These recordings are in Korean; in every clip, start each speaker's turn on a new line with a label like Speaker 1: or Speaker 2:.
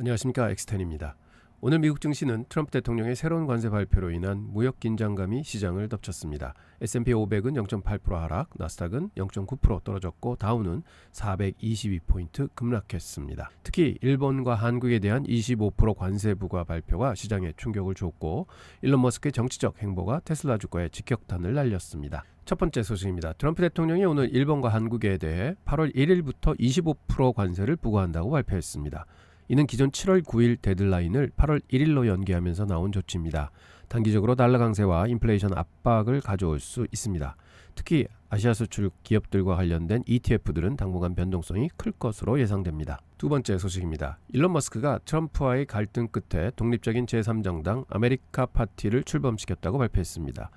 Speaker 1: 안녕하십니까, 엑스텐입니다. 오늘 미국 증시는 트럼프 대통령의 새로운 관세 발표로 인한 무역 긴장감이 시장을 덮쳤습니다. S&P 500은 0.8% 하락, 나스닥은 0.9% 떨어졌고 다우는 422포인트 급락했습니다. 특히 일본과 한국에 대한 25% 관세 부과 발표가 시장에 충격을 줬고 일론 머스크의 정치적 행보가 테슬라 주가에 직격탄을 날렸습니다. 첫 번째 소식입니다. 트럼프 대통령이 오늘 일본과 한국에 대해 8월 1일부터 25% 관세를 부과한다고 발표했습니다. 이는 기존 7월 9일 데드라인을 8월 1일로 연기하면서 나온 조치입니다. 단기적으로 달러 강세와 인플레이션 압박을 가져올 수 있습니다. 특히 아시아 수출 기업들과 관련된 ETF들은 당분간 변동성이 클 것으로 예상됩니다. 두 번째 소식입니다. 일론 머스크가 트럼프와의 갈등 끝에 독립적인 제3정당 아메리카 파티를 출범시켰다고 발표했습니다.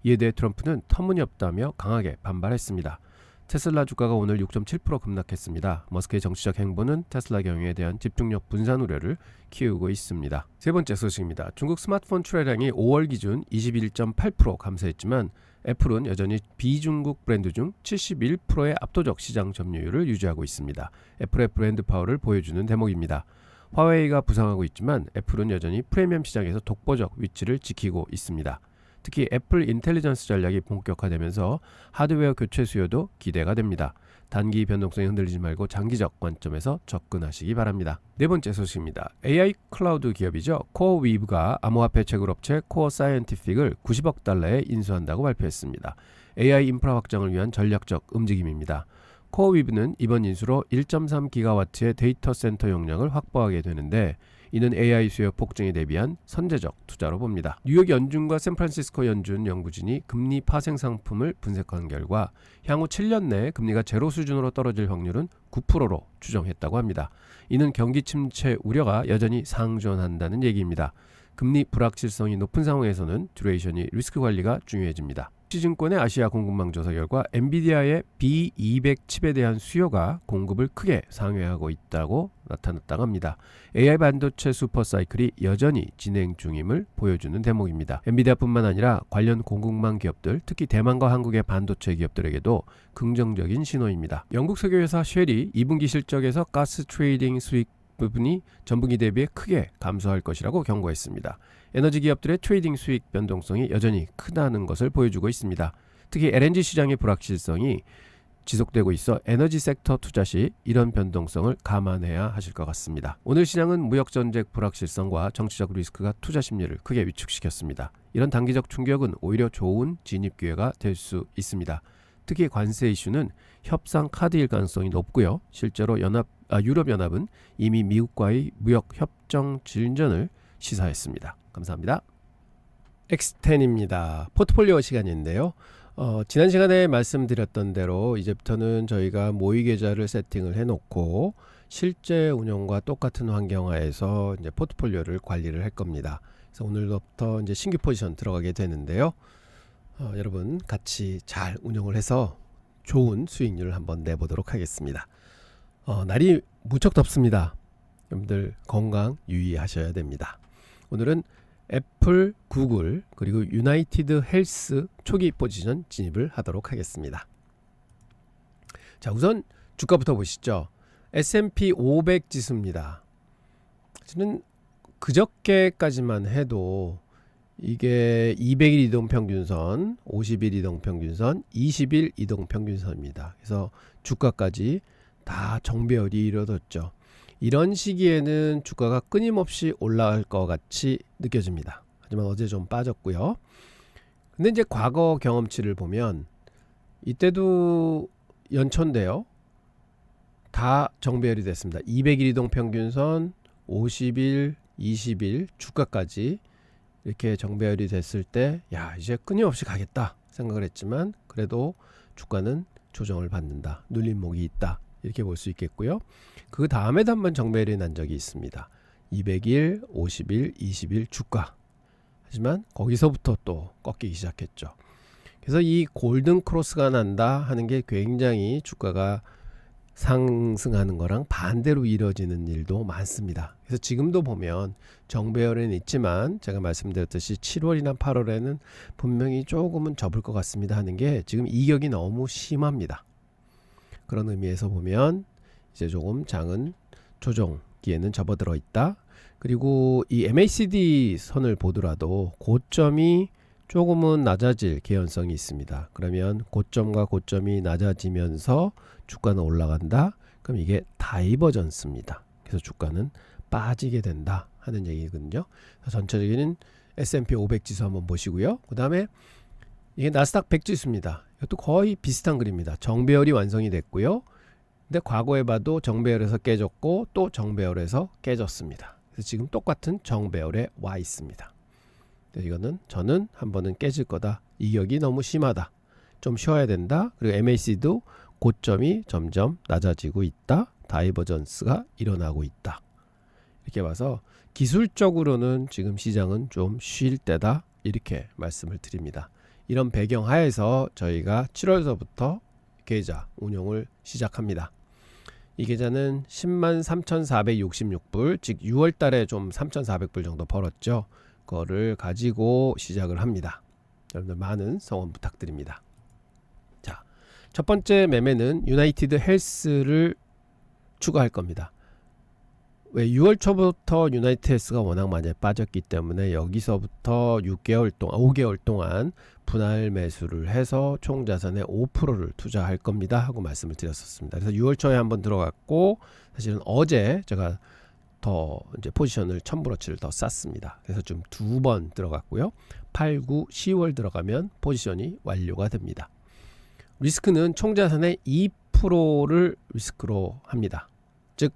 Speaker 1: 이에 대해 트럼프는 터무니없다며 강하게 반발했습니다. 테슬라 주가가 오늘 6.7% 급락했습니다. 머스크의 정치적 행보는 테슬라 경영에 대한 집중력 분산 우려를 키우고 있습니다. 세 번째 소식입니다. 중국 스마트폰 출하량이 5월 기준 21.8% 감소했지만 애플은 여전히 비중국 브랜드 중 71%의 압도적 시장 점유율을 유지하고 있습니다. 애플의 브랜드 파워를 보여주는 대목입니다. 화웨이가 부상하고 있지만 애플은 여전히 프리미엄 시장에서 독보적 위치를 지키고 있습니다. 특히 애플 인텔리전스 전략이 본격화되면서 하드웨어 교체 수요도 기대가 됩니다. 단기 변동성에 흔들리지 말고 장기적 관점에서 접근하시기 바랍니다. 네 번째 소식입니다. AI 클라우드 기업이죠. 코어위브가 암호화폐 채굴업체 코어 사이언티픽을 90억 달러에 인수한다고 발표했습니다. AI 인프라 확장을 위한 전략적 움직임입니다. 코어위브는 이번 인수로 1.3기가와트의 데이터 센터 용량을 확보하게 되는데 이는 AI 수요 폭증에 대비한 선제적 투자로 봅니다. 뉴욕 연준과 샌프란시스코 연준 연구진이 금리 파생 상품을 분석한 결과 향후 7년 내에 금리가 제로 수준으로 떨어질 확률은 9%로 추정했다고 합니다. 이는 경기 침체 우려가 여전히 상존한다는 얘기입니다. 금리 불확실성이 높은 상황에서는 듀레이션이 리스크 관리가 중요해집니다. 시증권의 아시아 공급망 조사 결과 엔비디아의 B200 칩에 대한 수요가 공급을 크게 상회하고 있다고 나타났다고 합니다. AI 반도체 슈퍼사이클이 여전히 진행 중임을 보여주는 대목입니다. 엔비디아뿐만 아니라 관련 공급망 기업들, 특히 대만과 한국의 반도체 기업들에게도 긍정적인 신호입니다. 영국 석유회사 쉘이 2분기 실적에서 가스 트레이딩 수익 부분이 전분기 대비해 크게 감소할 것이라고 경고했습니다. 에너지 기업들의 트레이딩 수익 변동성이 여전히 크다는 것을 보여주고 있습니다. 특히 LNG 시장의 불확실성이 지속되고 있어 에너지 섹터 투자 시 이런 변동성을 감안해야 하실 것 같습니다. 오늘 시장은 무역전쟁 불확실성과 정치적 리스크가 투자 심리를 크게 위축시켰습니다. 이런 단기적 충격은 오히려 좋은 진입 기회가 될 수 있습니다. 특히 관세 이슈는 협상 카드일 가능성이 높고요. 실제로 유럽연합은 이미 미국과의 무역 협정 진전을 시사했습니다. 감사합니다. 엑스텐입니다. 포트폴리오 시간인데요. 지난 시간에 말씀드렸던 대로 이제부터는 저희가 모의 계좌를 세팅을 해놓고 실제 운영과 똑같은 환경하에서 이제 포트폴리오를 관리를 할 겁니다. 그래서 오늘부터 이제 신규 포지션 들어가게 되는데요. 여러분 같이 잘 운영을 해서 좋은 수익률을 한번 내보도록 하겠습니다. 날이 무척 덥습니다. 여러분들 건강 유의하셔야 됩니다. 오늘은 애플, 구글 그리고 유나이티드 헬스 초기 포지션 진입을 하도록 하겠습니다. 자, 우선 주가부터 보시죠. S&P 500 지수입니다. 저는 그저께까지만 해도 이게 200일 이동평균선, 50일 이동평균선, 20일 이동평균선입니다. 그래서 주가까지 다 정배열이 이루어졌죠. 이런 시기에는 주가가 끊임없이 올라갈 것 같이 느껴집니다. 하지만 어제 좀 빠졌고요. 근데 이제 과거 경험치를 보면 이때도 연초인데요. 다 정배열이 됐습니다. 200일 이동평균선, 50일, 20일 주가까지 이렇게 정배열이 됐을 때 이제 끊임없이 가겠다 생각을 했지만 그래도 주가는 조정을 받는다. 눌림목이 있다. 이렇게 볼 수 있겠고요. 그 다음에도 한번 정배열이 난 적이 있습니다. 200일, 50일, 20일 주가. 하지만 거기서부터 또 꺾이기 시작했죠. 그래서 이 골든 크로스가 난다 하는 게 굉장히 주가가 상승하는 거랑 반대로 이루어지는 일도 많습니다. 그래서 지금도 보면 정배열은 있지만 제가 말씀드렸듯이 7월이나 8월에는 분명히 조금은 접을 것 같습니다 하는 게 지금 이격이 너무 심합니다. 그런 의미에서 보면 이제 조금 장은 조정 기에는 접어들어 있다. 그리고 이 MACD 선을 보더라도 고점이 조금은 낮아질 개연성이 있습니다. 그러면 고점과 고점이 낮아지면서 주가는 올라간다. 그럼 이게 다이버전스입니다. 그래서 주가는 빠지게 된다 하는 얘기거든요. 전체적인 S&P 500 지수 한번 보시고요. 그 다음에 이게 나스닥 100 지수입니다. 이것도 거의 비슷한 그림입니다. 정배열이 완성이 됐고요. 근데 과거에 봐도 정배열에서 깨졌고 또 정배열에서 깨졌습니다. 그래서 지금 똑같은 정배열에 와 있습니다. 이거는 저는 한 번은 깨질 거다. 이격이 너무 심하다. 좀 쉬어야 된다. 그리고 MAC도 고점이 점점 낮아지고 있다. 다이버전스가 일어나고 있다. 이렇게 봐서 기술적으로는 지금 시장은 좀 쉴 때다. 이렇게 말씀을 드립니다. 이런 배경 하에서 저희가 7월서부터 계좌 운용을 시작합니다. 이 계좌는 103,466불, 즉 6월 달에 좀 3,400불 정도 벌었죠. 그거를 가지고 시작을 합니다. 여러분들 많은 성원 부탁드립니다. 자, 첫 번째 매매는 유나이티드 헬스를 추가할 겁니다. 왜 6월 초부터 유나이티드 헬스가 워낙 많이 빠졌기 때문에 여기서부터 6개월 동안 5개월 동안 분할 매수를 해서 총 자산의 5%를 투자할 겁니다 하고 말씀을 드렸었습니다. 그래서 6월 초에 한번 들어갔고 사실은 어제 제가 더 이제 포지션을 1000브러치를 더 쌌습니다. 그래서 좀 2번 들어갔고요. 8, 9, 10월 들어가면 포지션이 완료가 됩니다. 리스크는 총 자산의 2%를 리스크로 합니다. 즉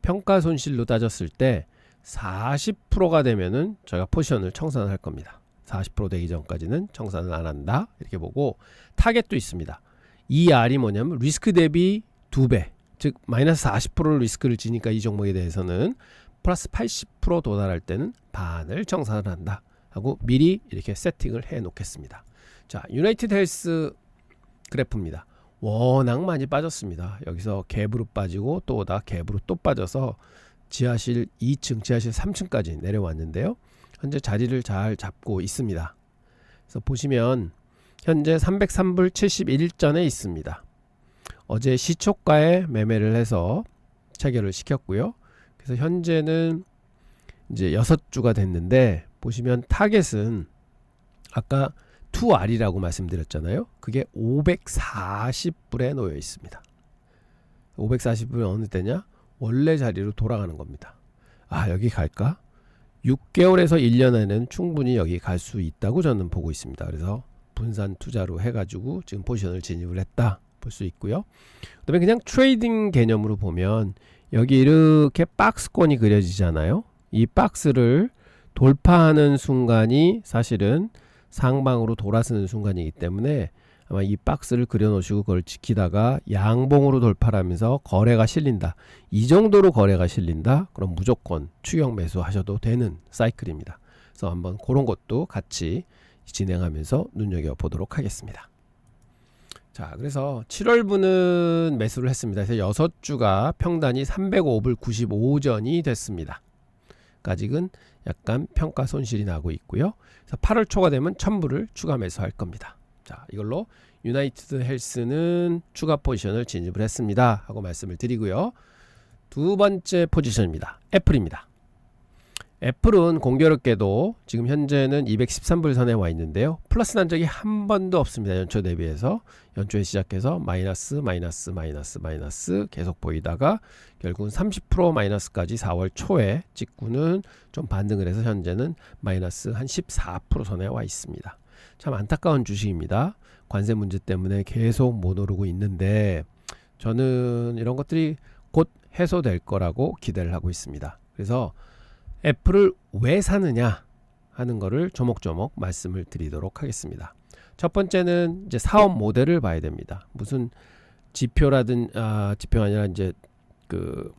Speaker 1: 평가 손실로 따졌을 때 40%가 되면은 저희가 포지션을 청산할 겁니다. 40% 되기 전까지는 청산을 안 한다. 이렇게 보고 타겟도 있습니다. 이 R이 뭐냐면 리스크 대비 2배. 즉 마이너스 40%를 리스크를 지니까 이 종목에 대해서는 플러스 80% 도달할 때는 반을 청산을 한다 하고 미리 이렇게 세팅을 해 놓겠습니다. 자, 유나이티드 헬스 그래프입니다. 워낙 많이 빠졌습니다. 여기서 갭으로 빠지고 또 오다 갭으로 또 빠져서 지하실 2층, 지하실 3층까지 내려왔는데요. 현재 자리를 잘 잡고 있습니다. 그래서 보시면 현재 303불 71전에 있습니다. 어제 시초가에 매매를 해서 체결을 시켰고요. 그래서 현재는 이제 6주가 됐는데 보시면 타겟은 아까 2R이라고 말씀드렸잖아요. 그게 540불에 놓여 있습니다. 540불이 어느 때냐? 원래 자리로 돌아가는 겁니다. 아, 여기 갈까? 6개월에서 1년 안에는 충분히 여기 갈 수 있다고 저는 보고 있습니다. 그래서 분산 투자로 해가지고 지금 포지션을 진입을 했다 볼 수 있고요. 그 다음에 그냥 트레이딩 개념으로 보면 여기 이렇게 박스권이 그려지잖아요. 이 박스를 돌파하는 순간이 사실은 상방으로 돌아서는 순간이기 때문에 아마 이 박스를 그려 놓으시고 그걸 지키다가 양봉으로 돌파를 하면서 거래가 실린다. 이 정도로 거래가 실린다. 그럼 무조건 추격 매수 하셔도 되는 사이클입니다. 그래서 한번 그런 것도 같이 진행하면서 눈여겨보도록 하겠습니다. 자, 그래서 7월분은 매수를 했습니다. 그래서 6주가 평단이 305불 95전이 됐습니다. 아직은 약간 평가 손실이 나고 있고요. 그래서 8월 초가 되면 1000불을 추가 매수할 겁니다. 자, 이걸로 유나이티드 헬스는 추가 포지션을 진입을 했습니다 하고 말씀을 드리고요. 두 번째 포지션입니다. 애플입니다. 애플은 공교롭게도 지금 현재는 213불 선에 와 있는데요. 플러스 난 적이 한 번도 없습니다. 연초 대비해서 연초에 시작해서 마이너스 계속 보이다가 결국은 30% 마이너스까지 4월 초에 직구는 좀 반등을 해서 현재는 마이너스 한 14% 선에 와 있습니다. 참 안타까운 주식입니다. 관세 문제 때문에 계속 못 오르고 있는데 저는 이런 것들이 곧 해소될 거라고 기대를 하고 있습니다. 그래서 애플을 왜 사느냐 하는 거를 조목조목 말씀을 드리도록 하겠습니다. 첫 번째는 이제 사업 모델을 봐야 됩니다. 무슨 지표가 아니라 이제 그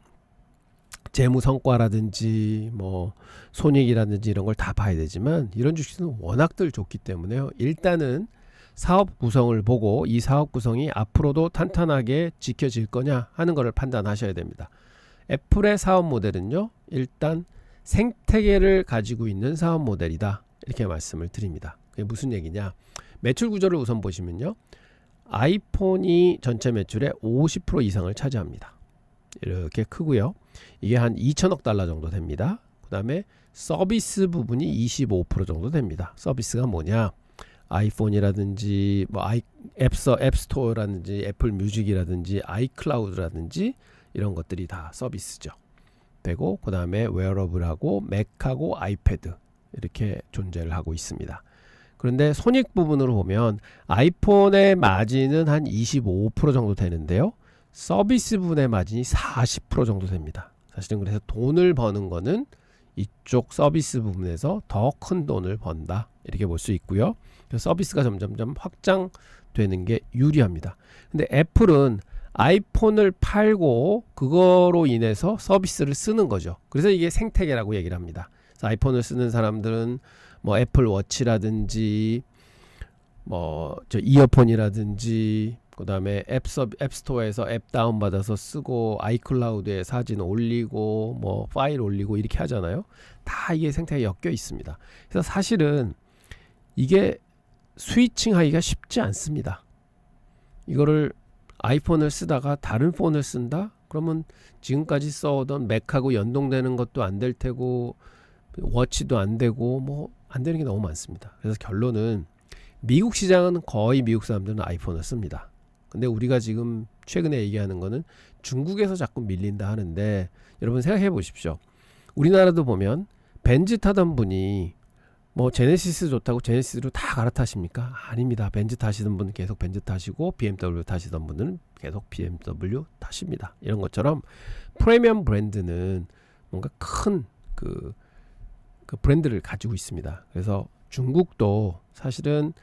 Speaker 1: 재무 성과라든지 뭐 손익이라든지 이런 걸 다 봐야 되지만 이런 주식은 워낙들 좋기 때문에요. 일단은 사업 구성을 보고 이 사업 구성이 앞으로도 탄탄하게 지켜질 거냐 하는 것을 판단하셔야 됩니다. 애플의 사업 모델은요, 일단 생태계를 가지고 있는 사업 모델이다 이렇게 말씀을 드립니다. 그게 무슨 얘기냐? 매출 구조를 우선 보시면요, 아이폰이 전체 매출의 50% 이상을 차지합니다. 이렇게 크고요. 이게 한 2천억 달러 정도 됩니다. 그 다음에 서비스 부분이 25% 정도 됩니다. 서비스가 뭐냐? 아이폰이라든지 뭐 앱스토어라든지 애플 뮤직이라든지 아이클라우드라든지 이런 것들이 다 서비스죠. 되고 그 다음에 웨어러블하고 맥하고 아이패드 이렇게 존재를 하고 있습니다. 그런데 손익 부분으로 보면 아이폰의 마진은 한 25% 정도 되는데요. 서비스 부분의 마진이 40% 정도 됩니다. 사실은 그래서 돈을 버는 거는 이쪽 서비스 부분에서 더 큰 돈을 번다 이렇게 볼 수 있고요. 서비스가 점점점 확장되는 게 유리합니다. 근데 애플은 아이폰을 팔고 그거로 인해서 서비스를 쓰는 거죠. 그래서 이게 생태계라고 얘기를 합니다. 그래서 아이폰을 쓰는 사람들은 뭐 애플 워치라든지 뭐 저 이어폰이라든지 그 다음에 앱스토어에서 앱 다운받아서 쓰고 아이클라우드에 사진 올리고 뭐 파일 올리고 이렇게 하잖아요. 다 이게 생태계에 엮여 있습니다. 그래서 사실은 이게 스위칭 하기가 쉽지 않습니다. 이거를 아이폰을 쓰다가 다른 폰을 쓴다? 그러면 지금까지 써오던 맥하고 연동되는 것도 안 될 테고 워치도 안 되고 뭐 안 되는 게 너무 많습니다. 그래서 결론은 미국 시장은 거의 미국 사람들은 아이폰을 씁니다. 근데 우리가 지금 최근에 얘기하는 거는 중국에서 자꾸 밀린다 하는데 여러분 생각해 보십시오. 우리나라도 보면 벤츠 타던 분이 뭐 제네시스 좋다고 제네시스로 다 갈아타십니까? 아닙니다. 벤츠 타시던 분은 계속 벤츠 타시고 BMW 타시던 분은 계속 BMW 타십니다. 이런 것처럼 프리미엄 브랜드는 뭔가 큰 그 브랜드를 가지고 있습니다. 그래서 중국도 사실은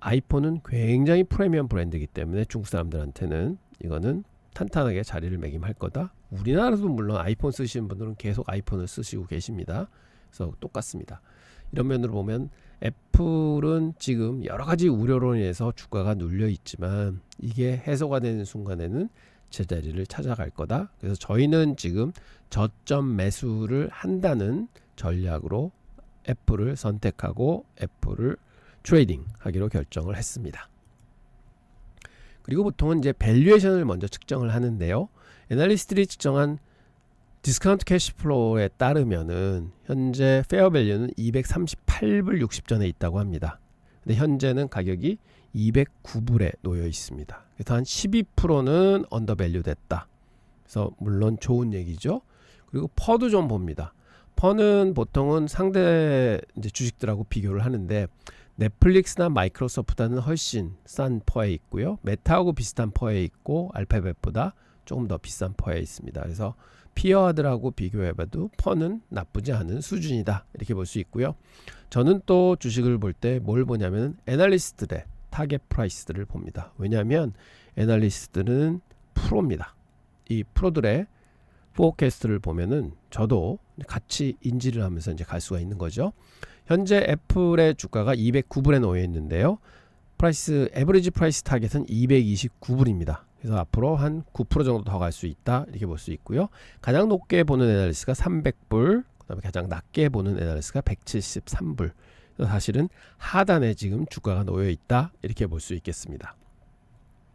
Speaker 1: 아이폰은 굉장히 프리미엄 브랜드이기 때문에 중국 사람들한테는 이거는 탄탄하게 자리를 매김할 거다. 우리나라도 물론 아이폰 쓰시는 분들은 계속 아이폰을 쓰시고 계십니다. 그래서 똑같습니다. 이런 면으로 보면 애플은 지금 여러 가지 우려로 인해서 주가가 눌려 있지만 이게 해소가 되는 순간에는 제자리를 찾아갈 거다. 그래서 저희는 지금 저점 매수를 한다는 전략으로 애플을 선택하고 애플을 트레이딩 하기로 결정을 했습니다. 그리고 보통은 이제 밸류에이션을 먼저 측정을 하는데요. 애널리스트들이 측정한 디스카운트 캐시플로우에 따르면은 현재 페어 밸류는 238불 60전에 있다고 합니다. 근데 현재는 가격이 209불에 놓여 있습니다. 그래서 한 12%는 언더밸류 됐다. 그래서 물론 좋은 얘기죠. 그리고 퍼도 좀 봅니다. 퍼는 보통은 상대 이제 주식들하고 비교를 하는데 넷플릭스나 마이크로소프트는 훨씬 싼 퍼에 있고요. 메타하고 비슷한 퍼에 있고 알파벳보다 조금 더 비싼 퍼에 있습니다. 그래서 피어들하고 비교해봐도 퍼는 나쁘지 않은 수준이다 이렇게 볼 수 있고요. 저는 또 주식을 볼 때 뭘 보냐면 애널리스트들의 타겟 프라이스들을 봅니다. 왜냐하면 애널리스트들은 프로입니다. 이 프로들의 포캐스트를 보면은 저도 같이 인지를 하면서 이제 갈 수가 있는 거죠. 현재 애플의 주가가 209불에 놓여 있는데요. 프라이스 에버리지 프라이스 타겟은 229불입니다. 그래서 앞으로 한 9% 정도 더 갈 수 있다 이렇게 볼 수 있고요. 가장 높게 보는 애널리스트가 300불, 그다음에 가장 낮게 보는 애널리스트가 173불. 그래서 사실은 하단에 지금 주가가 놓여 있다 이렇게 볼 수 있겠습니다.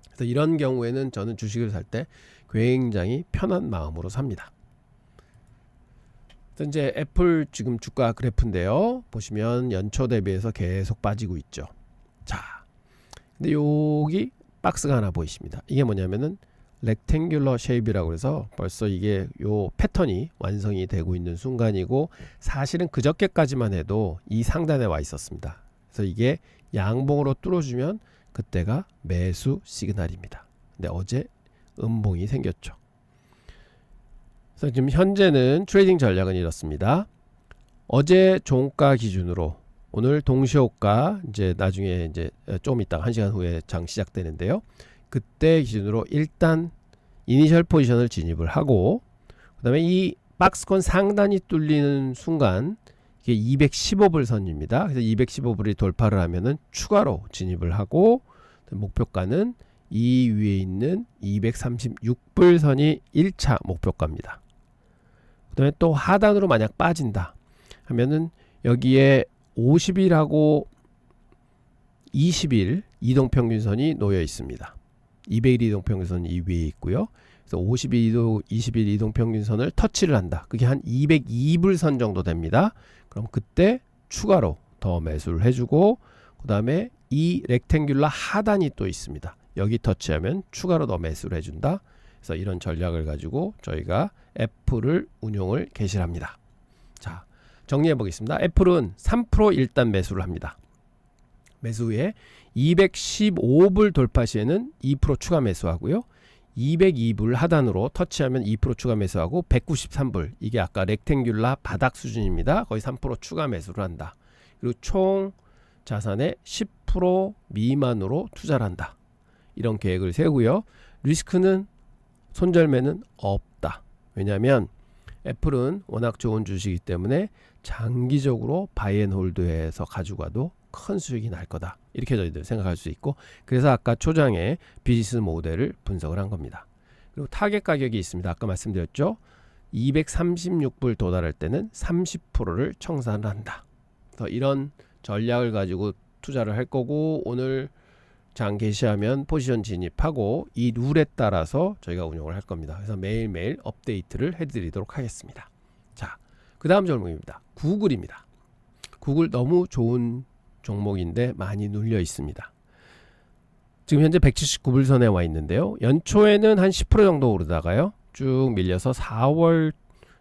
Speaker 1: 그래서 이런 경우에는 저는 주식을 살 때 굉장히 편한 마음으로 삽니다. 그래서 이제 애플 지금 주가 그래프인데요. 보시면 연초 대비해서 계속 빠지고 있죠. 자, 근데 여기 박스가 하나 보이십니다. 이게 뭐냐면은 렉탱귤러 쉐입이라고 해서 벌써 이게 요 패턴이 완성이 되고 있는 순간이고 사실은 그저께까지만 해도 이 상단에 와 있었습니다. 그래서 이게 양봉으로 뚫어주면 그때가 매수 시그널입니다. 근데 어제 음봉이 생겼죠. 그래서 지금 현재는 트레이딩 전략은 이렇습니다. 어제 종가 기준으로 오늘 동시호가 이제 나중에 이제 좀 이따가 1시간 후에 장 시작되는데요. 그때 기준으로 일단 이니셜 포지션을 진입을 하고 그다음에 이 박스권 상단이 뚫리는 순간 이게 215불 선입니다. 그래서 215불이 돌파를 하면은 추가로 진입을 하고 목표가는 이 위에 있는 236불 선이 1차 목표가입니다. 그 다음에 또 하단으로 만약 빠진다 하면은 여기에 50일하고 20일 이동평균선이 놓여 있습니다. 200일 이동평균선이 이 위에 있고요. 그래서 21 이동평균선을 터치를 한다. 그게 한 202불선 정도 됩니다. 그럼 그때 추가로 더 매수를 해주고, 그 다음에 이 렉탱귤라 하단이 또 있습니다. 여기 터치하면 추가로 더 매수를 해준다. 그래서 이런 전략을 가지고 저희가 애플을 운용을 개시를 합니다. 자, 정리해 보겠습니다. 애플은 3% 일단 매수를 합니다. 매수 후에 215불 돌파 시에는 2% 추가 매수하고요. 202불 하단으로 터치하면 2% 추가 매수하고 193불, 이게 아까 렉탱귤라 바닥 수준입니다. 거의 3% 추가 매수를 한다. 그리고 총 자산의 10% 미만으로 투자를 한다. 이런 계획을 세우고요. 리스크는 손절매는 없다. 왜냐하면 애플은 워낙 좋은 주식이기 때문에 장기적으로 바이앤홀드해서 가지고 가도 큰 수익이 날 거다. 이렇게 저희들 생각할 수 있고, 그래서 아까 초장에 비즈니스 모델을 분석을 한 겁니다. 그리고 타겟 가격이 있습니다. 아까 말씀드렸죠. 236불 도달할 때는 30%를 청산을 한다. 그래서 이런 전략을 가지고 투자를 할 거고, 오늘 장 개시하면 포지션 진입하고 이 룰에 따라서 저희가 운용을 할 겁니다. 그래서 매일매일 업데이트를 해드리도록 하겠습니다. 자, 그 다음 종목입니다. 구글입니다. 구글 너무 좋은 종목인데 많이 눌려 있습니다. 지금 현재 179불선에 와 있는데요. 연초에는 한 10% 정도 오르다가요, 쭉 밀려서 4월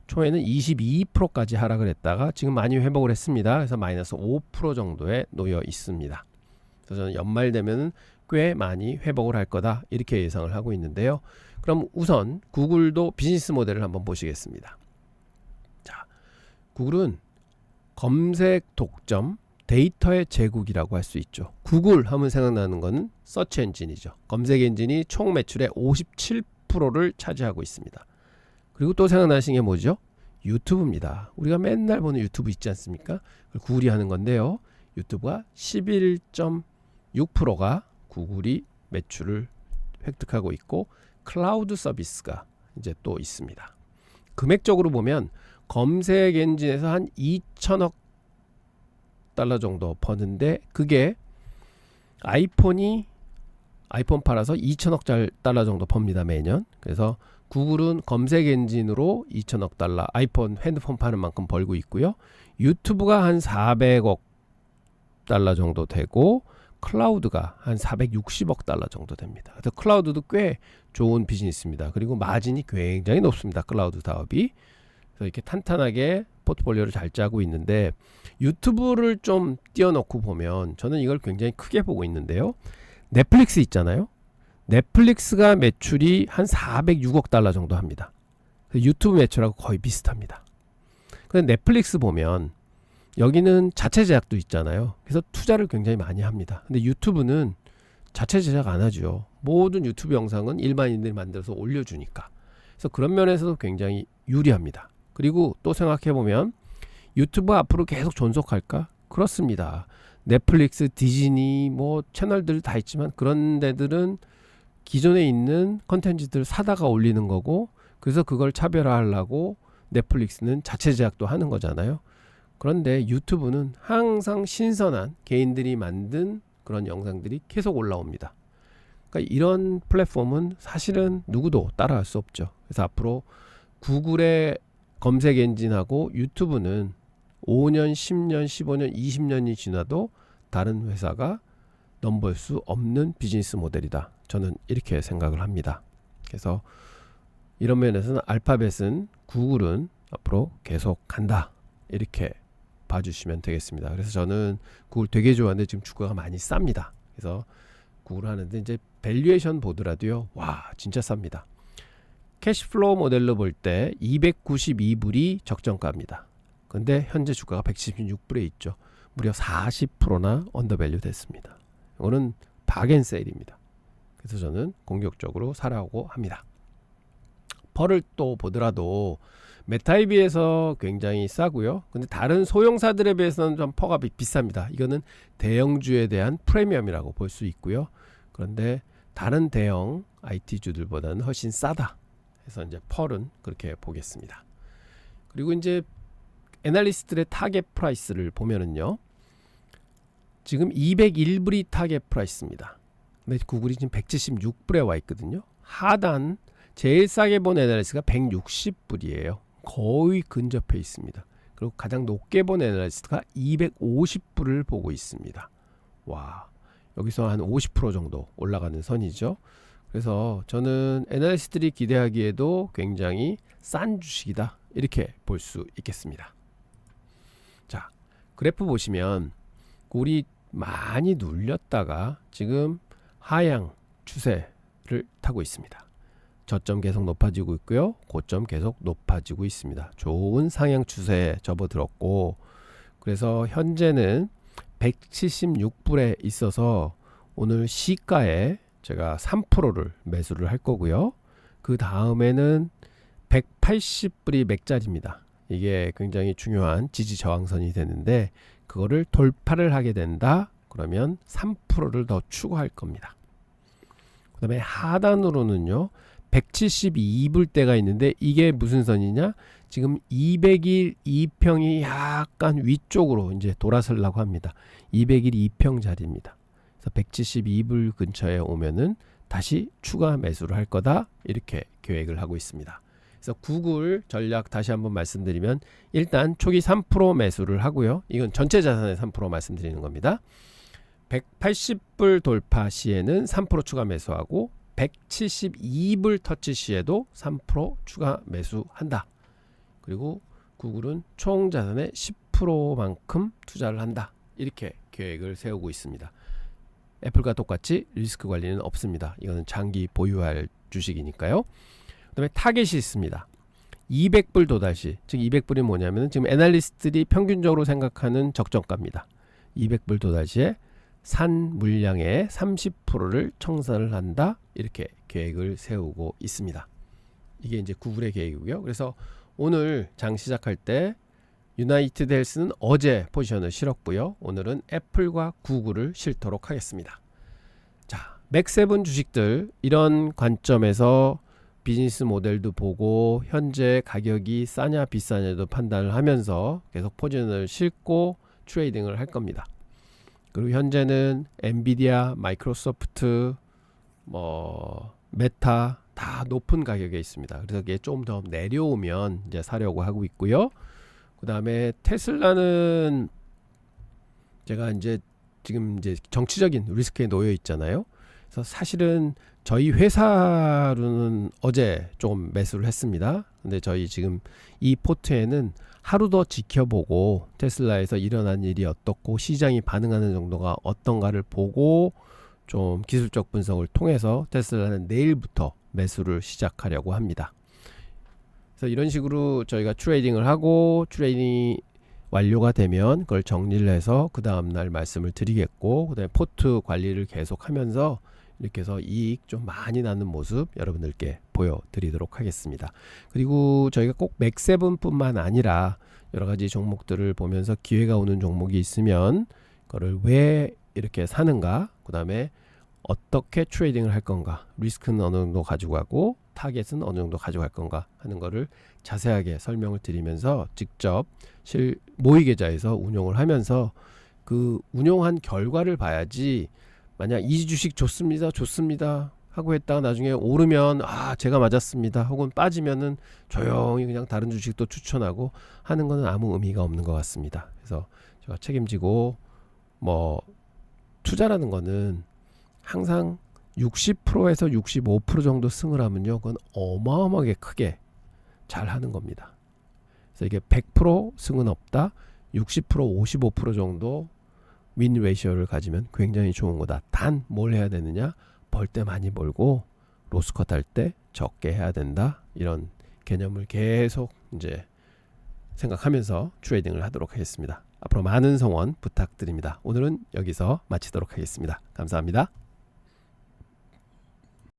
Speaker 1: 초에는 22%까지 하락을 했다가 지금 많이 회복을 했습니다. 그래서 마이너스 5% 정도에 놓여 있습니다. 그래서 저는 연말 되면 꽤 많이 회복을 할 거다, 이렇게 예상을 하고 있는데요. 그럼 우선 구글도 비즈니스 모델을 한번 보시겠습니다. 자, 구글은 검색 독점 데이터의 제국이라고 할 수 있죠. 구글 하면 생각나는 것은 서치 엔진이죠. 검색 엔진이 총 매출의 57%를 차지하고 있습니다. 그리고 또 생각나시는 게 뭐죠? 유튜브입니다. 우리가 맨날 보는 유튜브 있지 않습니까? 구글이 하는 건데요. 유튜브가 11.6%가 구글이 매출을 획득하고 있고, 클라우드 서비스가 이제 또 있습니다. 금액적으로 보면 검색 엔진에서 한 2천억 달러 정도 버는데, 그게 아이폰 팔아서 2천억 달러 정도 법니다, 매년. 그래서 구글은 검색 엔진으로 2천억 달러, 아이폰 핸드폰 파는 만큼 벌고 있고요. 유튜브가 한 400억 달러 정도 되고, 클라우드가 한 460억 달러 정도 됩니다. 그래서 클라우드도 꽤 좋은 비즈니스입니다. 그리고 마진이 굉장히 높습니다. 클라우드 사업이. 그래서 이렇게 탄탄하게 포트폴리오를 잘 짜고 있는데, 유튜브를 좀 띄워놓고 보면 저는 이걸 굉장히 크게 보고 있는데요. 넷플릭스 있잖아요. 넷플릭스가 매출이 한 406억 달러 정도 합니다. 유튜브 매출하고 거의 비슷합니다. 근데 넷플릭스 보면 여기는 자체 제작도 있잖아요. 그래서 투자를 굉장히 많이 합니다. 근데 유튜브는 자체 제작 안 하죠. 모든 유튜브 영상은 일반인들이 만들어서 올려주니까. 그래서 그런 면에서도 굉장히 유리합니다. 그리고 또 생각해보면 유튜브 앞으로 계속 존속할까? 그렇습니다. 넷플릭스, 디즈니 뭐 채널들 다 있지만 그런 데들은 기존에 있는 컨텐츠들 사다가 올리는 거고, 그래서 그걸 차별화하려고 넷플릭스는 자체 제작도 하는 거잖아요. 그런데 유튜브는 항상 신선한 개인들이 만든 그런 영상들이 계속 올라옵니다. 그러니까 이런 플랫폼은 사실은 누구도 따라할 수 없죠. 그래서 앞으로 구글의 검색 엔진하고 유튜브는 5년, 10년, 15년, 20년이 지나도 다른 회사가 넘볼 수 없는 비즈니스 모델이다. 저는 이렇게 생각을 합니다. 그래서 이런 면에서는 알파벳은 구글은 앞으로 계속 간다, 이렇게 봐주시면 되겠습니다. 그래서 저는 구글 되게 좋아하는데 지금 주가가 많이 쌉니다. 그래서 구글 하는데 이제 밸류에이션 보더라도요, 와 진짜 쌉니다. 캐시플로우 모델로 볼 때 292불이 적정가입니다. 근데 현재 주가가 116불에 있죠. 무려 40%나 언더밸류 됐습니다. 이거는 박앤세일입니다. 그래서 저는 공격적으로 사라고 합니다. 펄을 또 보더라도 메타에 비해서 굉장히 싸고요. 근데 다른 소형사들에 비해서는 좀 퍼가 비쌉니다. 이거는 대형주에 대한 프리미엄이라고 볼 수 있고요. 그런데 다른 대형 IT주들보다는 훨씬 싸다. 그래서 이제 펄은 그렇게 보겠습니다. 그리고 이제 애널리스트들의 타겟 프라이스를 보면은요, 지금 201불이 타겟 프라이스입니다. 근데 구글이 지금 176불에 와 있거든요. 하단 제일 싸게 본 애널리스트가 160불이에요. 거의 근접해 있습니다. 그리고 가장 높게 본 애널리스트가 250불을 보고 있습니다. 와, 여기서 한 50% 정도 올라가는 선이죠. 그래서 저는 애널리스트들이 기대하기에도 굉장히 싼 주식이다, 이렇게 볼 수 있겠습니다. 자, 그래프 보시면 우리 많이 눌렸다가 지금 하향 추세를 타고 있습니다. 저점 계속 높아지고 있고요, 고점 계속 높아지고 있습니다. 좋은 상향 추세에 접어들었고, 그래서 현재는 176불에 있어서 오늘 시가에 제가 3%를 매수를 할 거고요. 그 다음에는 180불이 맥자리입니다. 이게 굉장히 중요한 지지 저항선이 되는데, 그거를 돌파를 하게 된다 그러면 3%를 더 추가할 겁니다. 그 다음에 하단으로는요, 172불 대가 있는데, 이게 무슨 선이냐, 지금 200일 2평이 약간 위쪽으로 이제 돌아서려고 합니다. 200일 2평 자리입니다. 그래서 172불 근처에 오면은 다시 추가 매수를 할 거다, 이렇게 계획을 하고 있습니다. 그래서 구글 전략 다시 한번 말씀드리면, 일단 초기 3% 매수를 하고요. 이건 전체 자산의 3% 말씀드리는 겁니다. 180불 돌파 시에는 3% 추가 매수하고, 172불 터치 시에도 3% 추가 매수한다. 그리고 구글은 총 자산의 10%만큼 투자를 한다, 이렇게 계획을 세우고 있습니다. 애플과 똑같이 리스크 관리는 없습니다. 이거는 장기 보유할 주식이니까요. 그 다음에 타겟이 있습니다. 200불 도달시, 즉 200불이 뭐냐면 지금 애널리스트들이 평균적으로 생각하는 적정가입니다. 200불 도달시에 산 물량의 30%를 청산을 한다, 이렇게 계획을 세우고 있습니다. 이게 이제 구글의 계획이고요. 그래서 오늘 장 시작할 때 유나이티드 헬스는 어제 포지션을 실었고요. 오늘은 애플과 구글을 실도록 하겠습니다. 자, 맥세븐 주식들, 이런 관점에서 비즈니스 모델도 보고 현재 가격이 싸냐 비싸냐도 판단을 하면서 계속 포지션을 싣고 트레이딩을 할 겁니다. 그리고 현재는 엔비디아, 마이크로소프트, 메타 다 높은 가격에 있습니다. 그래서 이게 좀 더 내려오면 이제 사려고 하고 있고요. 그 다음에 테슬라는 제가 이제 지금 이제 정치적인 리스크에 놓여 있잖아요. 그래서 사실은 저희 회사로는 어제 좀 매수를 했습니다. 근데 저희 지금 이 포트에는 하루 더 지켜보고 테슬라에서 일어난 일이 어떻고 시장이 반응하는 정도가 어떤가를 보고 좀 기술적 분석을 통해서 테슬라는 내일부터 매수를 시작하려고 합니다. 그래서 이런 식으로 저희가 트레이딩을 하고, 트레이딩이 완료가 되면 그걸 정리를 해서 그 다음날 말씀을 드리겠고, 그 다음에 포트 관리를 계속 하면서 이렇게 해서 이익 좀 많이 나는 모습 여러분들께 보여드리도록 하겠습니다. 그리고 저희가 꼭 맥세븐 뿐만 아니라 여러가지 종목들을 보면서 기회가 오는 종목이 있으면 그거를 왜 이렇게 사는가, 그 다음에 어떻게 트레이딩을 할 건가, 리스크는 어느 정도 가지고 가고 타겟은 어느 정도 가져갈 건가 하는 거를 자세하게 설명을 드리면서 직접 모의 계좌에서 운용을 하면서 그 운용한 결과를 봐야지, 만약 이 주식 좋습니다 하고 했다가 나중에 오르면 제가 맞았습니다, 혹은 빠지면은 조용히 그냥 다른 주식도 추천하고 하는 거는 아무 의미가 없는 것 같습니다. 그래서 제가 책임지고, 투자라는 거는 항상 60%에서 65% 정도 승을 하면요, 그건 어마어마하게 크게 잘 하는 겁니다. 그래서 이게 100% 승은 없다, 60% 55% 정도 윈 레이셔를 가지면 굉장히 좋은 거다. 단 뭘 해야 되느냐, 벌 때 많이 벌고 로스컷 할 때 적게 해야 된다, 이런 개념을 계속 이제 생각하면서 트레이딩을 하도록 하겠습니다. 앞으로 많은 성원 부탁드립니다. 오늘은 여기서 마치도록 하겠습니다. 감사합니다.